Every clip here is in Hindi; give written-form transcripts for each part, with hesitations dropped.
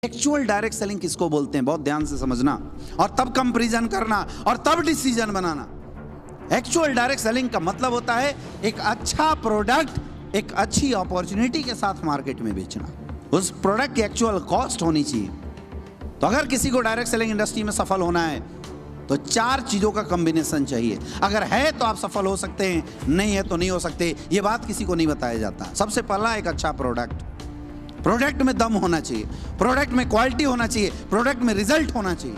एक्चुअल डायरेक्ट सेलिंग किसको बोलते हैं, बहुत ध्यान से समझना और तब कंपैरिजन करना और तब डिसीजन बनाना। एक्चुअल डायरेक्ट सेलिंग का मतलब होता है एक अच्छा प्रोडक्ट एक अच्छी अपॉर्चुनिटी के साथ मार्केट में बेचना। उस प्रोडक्ट की एक्चुअल कॉस्ट होनी चाहिए। तो अगर किसी को डायरेक्ट सेलिंग इंडस्ट्री में सफल होना है तो 4 चीजों का कॉम्बिनेशन चाहिए। अगर है तो आप सफल हो सकते हैं, नहीं है तो नहीं हो सकते। ये बात किसी को नहीं बताया जाता। सबसे पहला एक अच्छा प्रोडक्ट में दम होना चाहिए, प्रोडक्ट में क्वालिटी होना चाहिए, प्रोडक्ट में रिजल्ट होना चाहिए।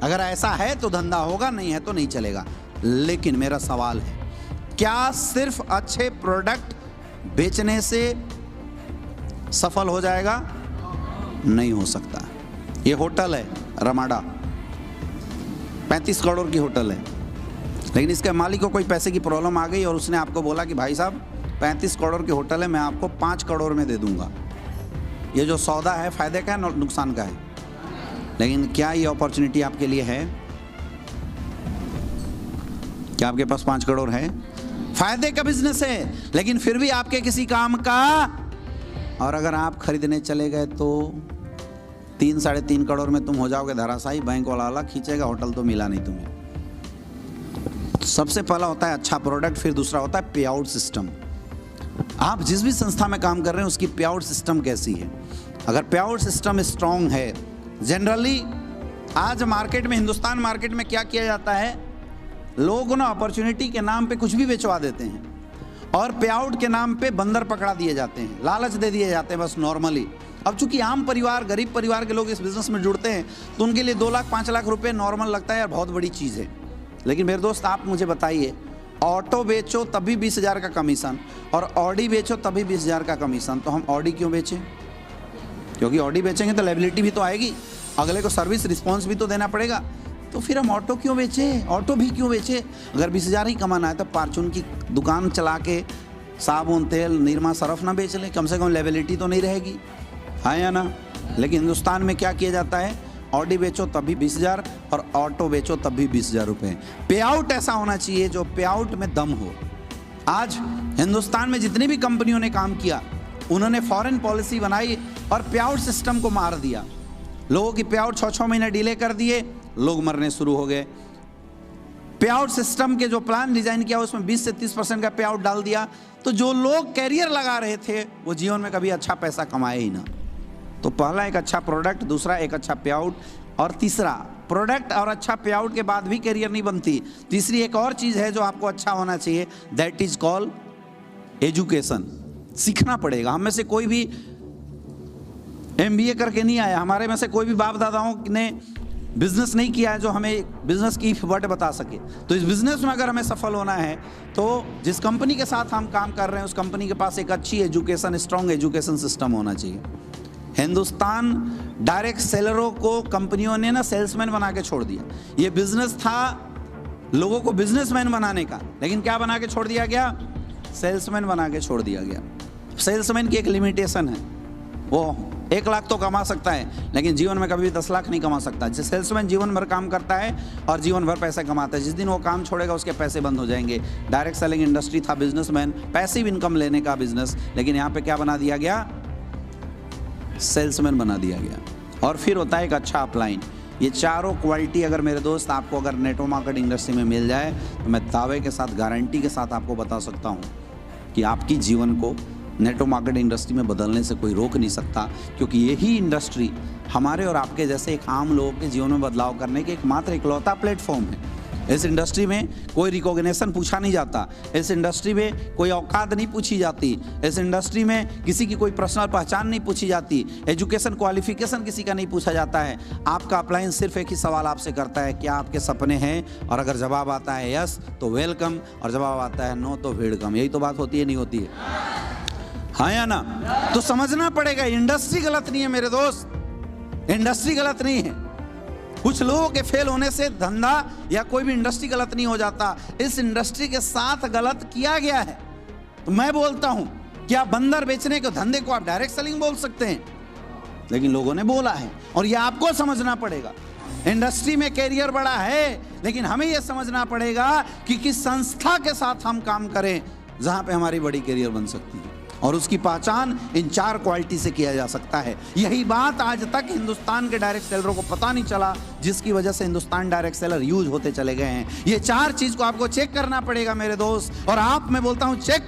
अगर ऐसा है तो धंधा होगा, नहीं है तो नहीं चलेगा। लेकिन मेरा सवाल है, क्या सिर्फ अच्छे प्रोडक्ट बेचने से सफल हो जाएगा? नहीं हो सकता। ये होटल है रमाडा, 35 करोड़ की होटल है, लेकिन इसके मालिक को कोई पैसे की प्रॉब्लम आ गई और उसने आपको बोला कि भाई साहब 35 करोड़ की होटल है, मैं आपको 5 करोड़ में दे दूंगा। ये जो सौदा है फायदे का है नुकसान का है? लेकिन क्या ये अपॉर्चुनिटी आपके लिए है? क्या आपके पास 5 करोड़ है? फायदे का बिजनेस है, लेकिन फिर भी आपके किसी काम का। और अगर आप खरीदने चले गए तो 3-3.5 करोड़ में तुम हो जाओगे धराशायी। बैंक वाला अलग खींचेगा, होटल तो मिला नहीं तुम्हें। सबसे पहला होता है अच्छा प्रोडक्ट, फिर दूसरा होता है पे आउट सिस्टम। आप जिस भी संस्था में काम कर रहे हैं उसकी पे आउट सिस्टम कैसी है? अगर पे आउट सिस्टम स्ट्रांग है, जनरली आज मार्केट में, हिंदुस्तान मार्केट में क्या किया जाता है, लोग ना अपॉर्चुनिटी के नाम पे कुछ भी बेचवा देते हैं और पे आउट के नाम पे बंदर पकड़ा दिए जाते हैं, लालच दे दिए जाते हैं बस नॉर्मली। अब चूंकि आम परिवार, गरीब परिवार के लोग इस बिजनेस में जुड़ते हैं तो उनके लिए 2 लाख 5 लाख रुपए नॉर्मल लगता है यार, बहुत बड़ी चीज़ है। लेकिन मेरे दोस्त आप मुझे बताइए, ऑटो बेचो तभी 20,000 का कमीशन और ऑडी बेचो तभी 20,000 का कमीशन, तो हम ऑडी क्यों बेचें? क्योंकि ऑडी बेचेंगे तो लायबिलिटी भी तो आएगी, अगले को सर्विस रिस्पॉन्स भी तो देना पड़ेगा। तो फिर हम ऑटो क्यों बेचें? ऑटो भी क्यों बेचें? अगर 20,000 ही कमाना है तो फार्चून की दुकान चला के साबुन तेल निरमा सरफ ना बेच लें, कम से कम लायबिलिटी तो नहीं रहेगी, है या ना? लेकिन हिंदुस्तान में क्या किया जाता है, ऑडी बेचो तभी 20,000 और ऑटो बेचो तभी 20,000 रुपये। पे आउट ऐसा होना चाहिए जो पे आउट में दम हो। आज हिंदुस्तान में जितनी भी कंपनियों ने काम किया, उन्होंने फॉरेन पॉलिसी बनाई और पे आउट सिस्टम को मार दिया। लोगों की पे आउट 6-6 महीने डिले कर दिए, लोग मरने शुरू हो गए। पे आउट सिस्टम के जो प्लान डिजाइन किया उसमें 20 से 30% का पे आउट डाल दिया, तो जो लोग कैरियर लगा रहे थे वो जीवन में कभी अच्छा पैसा कमाए ही ना। तो पहला एक अच्छा प्रोडक्ट, दूसरा एक अच्छा पे आउट, और तीसरा प्रोडक्ट और अच्छा पे आउट के बाद भी कैरियर नहीं बनती। तीसरी एक और चीज़ है जो आपको अच्छा होना चाहिए, दैट इज कॉल्ड एजुकेशन। सीखना पड़ेगा। हम में से कोई भी MBA करके नहीं आया, हमारे में से कोई भी बाप दादाओं ने बिजनेस नहीं किया है जो हमें बिजनेस की वर्ड बता सके। तो इस बिजनेस में अगर हमें सफल होना है तो जिस कंपनी के साथ हम काम कर रहे हैं उस कंपनी के पास एक अच्छी एजुकेशन, स्ट्रॉन्ग एजुकेशन सिस्टम होना चाहिए। हिंदुस्तान डायरेक्ट सेलरों को कंपनियों ने ना सेल्समैन बना के छोड़ दिया। ये बिजनेस था लोगों को बिजनेसमैन बनाने का, लेकिन क्या बना के छोड़ दिया गया? सेल्समैन बना के छोड़ दिया गया। सेल्समैन की एक लिमिटेशन है, वो 1 लाख तो कमा सकता है लेकिन जीवन में कभी भी 10 लाख नहीं कमा सकता। जिस सेल्समैन जीवन भर काम करता है और जीवन भर पैसे कमाता है, जिस दिन वो काम छोड़ेगा उसके पैसे बंद हो जाएंगे। डायरेक्ट सेलिंग इंडस्ट्री था बिजनेसमैन, पैसिव इनकम लेने का बिजनेस, लेकिन यहाँ पे क्या बना दिया गया? सेल्समैन बना दिया गया। और फिर होता है एक अच्छा अपलाइन। ये चारों क्वालिटी अगर मेरे दोस्त आपको अगर नेटवर्क मार्केटिंग इंडस्ट्री में मिल जाए तो मैं दावे के साथ, गारंटी के साथ आपको बता सकता हूँ कि आपकी जीवन को नेटवर्क मार्केटिंग इंडस्ट्री में बदलने से कोई रोक नहीं सकता। क्योंकि यही इंडस्ट्री हमारे और आपके जैसे एक आम लोगों के जीवन में बदलाव करने के एकमात्र इकलौता प्लेटफॉर्म है। इस इंडस्ट्री में कोई रिकॉग्निशन पूछा नहीं जाता, इस इंडस्ट्री में कोई औकात नहीं पूछी जाती, इस इंडस्ट्री में किसी की कोई पर्सनल पहचान नहीं पूछी जाती, एजुकेशन क्वालिफिकेशन किसी का नहीं पूछा जाता है। आपका अपलाइन सिर्फ एक ही सवाल आपसे करता है, क्या आपके सपने हैं? और अगर जवाब आता है यस तो वेलकम, और जवाब आता है नो तो वेलकम। यही तो बात होती है, नहीं होती है? हाँ या ना? तो समझना पड़ेगा, इंडस्ट्री गलत नहीं है मेरे दोस्त, इंडस्ट्री गलत नहीं है। कुछ लोगों के फेल होने से धंधा या कोई भी इंडस्ट्री गलत नहीं हो जाता, इस इंडस्ट्री के साथ गलत किया गया है। तो मैं बोलता हूं, क्या बंदर बेचने के धंधे को आप डायरेक्ट सेलिंग बोल सकते हैं? लेकिन लोगों ने बोला है और ये आपको समझना पड़ेगा। इंडस्ट्री में कैरियर बड़ा है, लेकिन हमें यह समझना पड़ेगा कि किस संस्था के साथ हम काम करें जहां पे हमारी बड़ी कैरियर बन सकती है। और उसकी पहचान इन 4 क्वालिटी से किया जा सकता है। यही बात आज तक हिंदुस्तान के डायरेक्ट सेलरों को पता नहीं चला, जिसकी वजह से हिंदुस्तान डायरेक्ट सेलर यूज होते चले गए हैं। ये 4 चीज को आपको चेक करना पड़ेगा मेरे दोस्त, और आप मैं बोलता हूं चेक